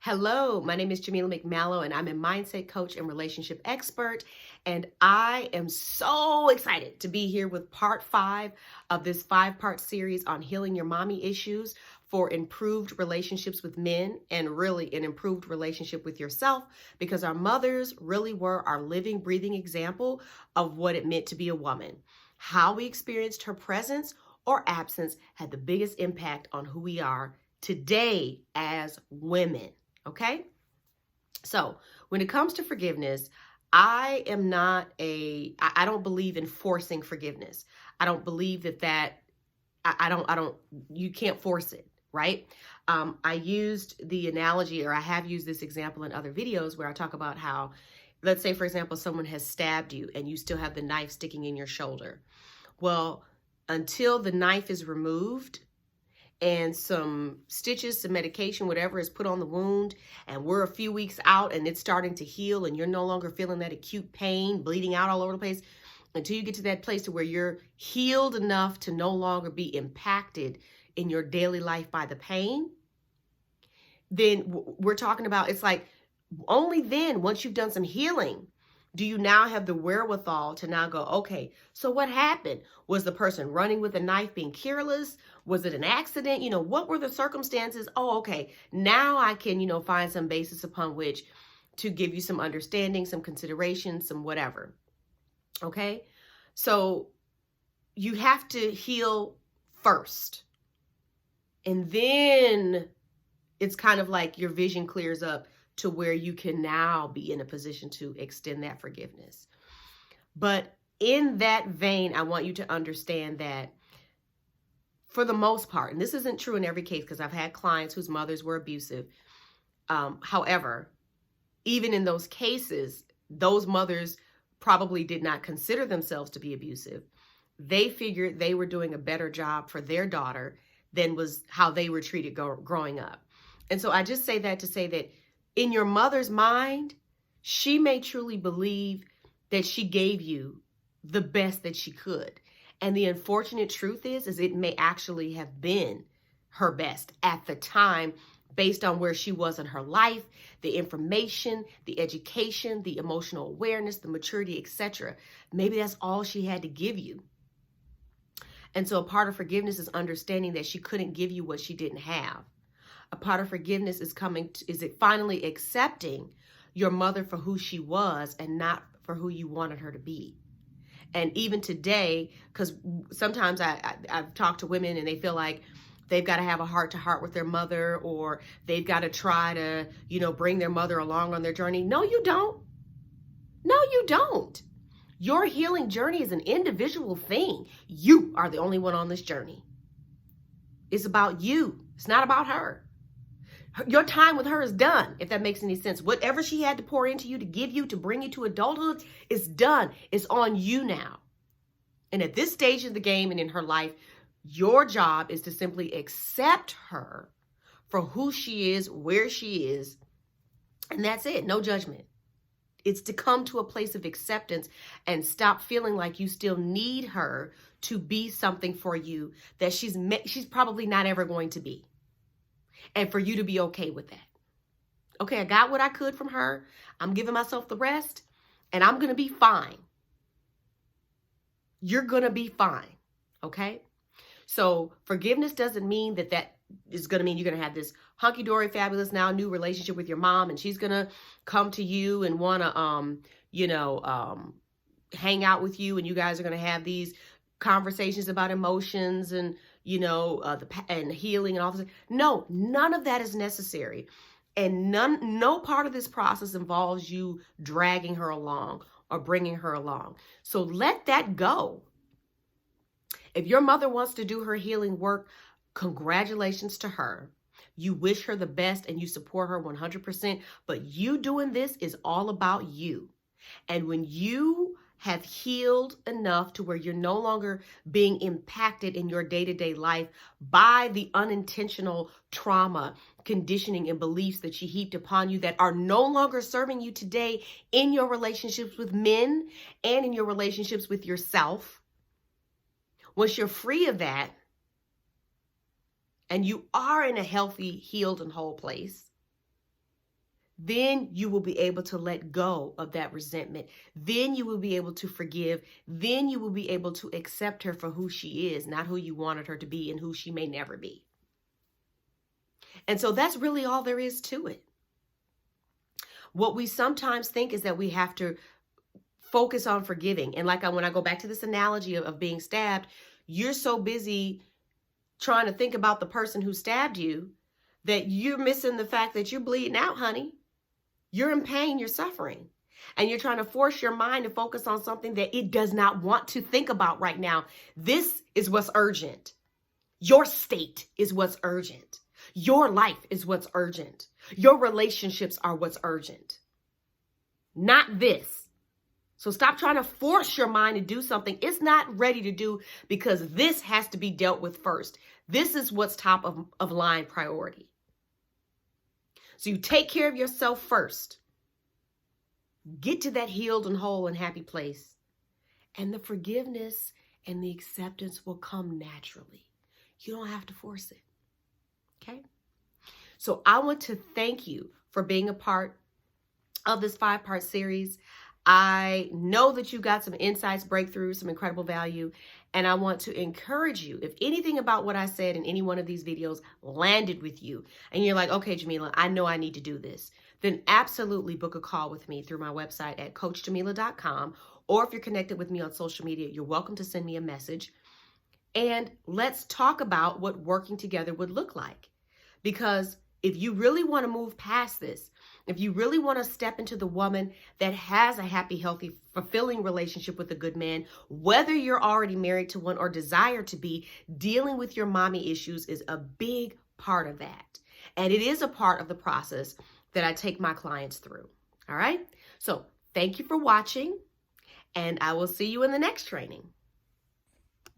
Hello, my name is Jamila McMallow, and I'm a mindset coach and relationship expert. And I am so excited to be here with part 5 of this 5-part series on healing your mommy issues for improved relationships with men and really an improved relationship with yourself, because our mothers really were our living, breathing example of what it meant to be a woman. How we experienced her presence or absence had the biggest impact on who we are today as women. Okay? So when it comes to forgiveness, I don't believe in forcing forgiveness. I don't believe you can't force it, right? I used the analogy, or I have used this example in other videos where I talk about how, let's say, for example, someone has stabbed you and you still have the knife sticking in your shoulder. Well, until the knife is removed, and some stitches, some medication, whatever is put on the wound, and we're a few weeks out and it's starting to heal and you're no longer feeling that acute pain, bleeding out all over the place, until you get to that place to where you're healed enough to no longer be impacted in your daily life by the pain, then we're talking about, it's like only then, once you've done some healing, do you now have the wherewithal to now go, okay, so what happened? Was the person running with a knife being careless? Was it an accident? What were the circumstances? Oh, okay. Now I can, find some basis upon which to give you some understanding, some consideration, some whatever. Okay. So you have to heal first. And then it's kind of like your vision clears up to where you can now be in a position to extend that forgiveness. But in that vein, I want you to understand that for the most part, and this isn't true in every case because I've had clients whose mothers were abusive. However, even in those cases, those mothers probably did not consider themselves to be abusive. They figured they were doing a better job for their daughter than was how they were treated growing up. And so I just say that to say that in your mother's mind, she may truly believe that she gave you the best that she could. And the unfortunate truth is it may actually have been her best at the time, based on where she was in her life, the information, the education, the emotional awareness, the maturity, etc. Maybe that's all she had to give you. And so a part of forgiveness is understanding that she couldn't give you what she didn't have. A part of forgiveness is finally accepting your mother for who she was and not for who you wanted her to be. And even today, because sometimes I've talked to women and they feel like they've got to have a heart-to-heart with their mother, or they've got to try to, bring their mother along on their journey. No, you don't. No, you don't. Your healing journey is an individual thing. You are the only one on this journey. It's about you. It's not about her. Your time with her is done, if that makes any sense. Whatever she had to pour into you, to give you, to bring you to adulthood, is done. It's on you now. And at this stage of the game and in her life, your job is to simply accept her for who she is, where she is, and that's it. No judgment. It's to come to a place of acceptance and stop feeling like you still need her to be something for you that she's probably not ever going to be. And for you to be okay with that. Okay, I got what I could from her. I'm giving myself the rest, and I'm going to be fine. You're going to be fine. Okay? So forgiveness doesn't mean that is going to mean you're going to have this hunky-dory, fabulous, now new relationship with your mom, and she's going to come to you and want to, hang out with you, and you guys are going to have these conversations about emotions and, and healing and all this. No, none of that is necessary. And no part of this process involves you dragging her along or bringing her along. So let that go. If your mother wants to do her healing work, congratulations to her. You wish her the best and you support her 100%. But you doing this is all about you. And when you have healed enough to where you're no longer being impacted in your day-to-day life by the unintentional trauma, conditioning, and beliefs that she heaped upon you that are no longer serving you today in your relationships with men and in your relationships with yourself. Once you're free of that and you are in a healthy, healed, and whole place, then you will be able to let go of that resentment. Then you will be able to forgive. Then you will be able to accept her for who she is, not who you wanted her to be and who she may never be. And so that's really all there is to it. What we sometimes think is that we have to focus on forgiving. And like when I go back to this analogy of being stabbed, you're so busy trying to think about the person who stabbed you that you're missing the fact that you're bleeding out, honey. You're in pain, you're suffering. And you're trying to force your mind to focus on something that it does not want to think about right now. This is what's urgent. Your state is what's urgent. Your life is what's urgent. Your relationships are what's urgent. Not this. So stop trying to force your mind to do something it's not ready to do, because this has to be dealt with first. This is what's top of line priority. So you take care of yourself first. Get to that healed and whole and happy place. And the forgiveness and the acceptance will come naturally. You don't have to force it. Okay? So I want to thank you for being a part of this 5-part series. I know that you got some insights, breakthroughs, some incredible value, and I want to encourage you, if anything about what I said in any one of these videos landed with you, and you're like, okay, Jamila, I know I need to do this, then absolutely book a call with me through my website at coachjamila.com, or if you're connected with me on social media, you're welcome to send me a message, and let's talk about what working together would look like. Because if you really want to move past this, if you really want to step into the woman that has a happy, healthy, fulfilling relationship with a good man, whether you're already married to one or desire to be, dealing with your mommy issues is a big part of that. And it is a part of the process that I take my clients through. All right. So thank you for watching, and I will see you in the next training.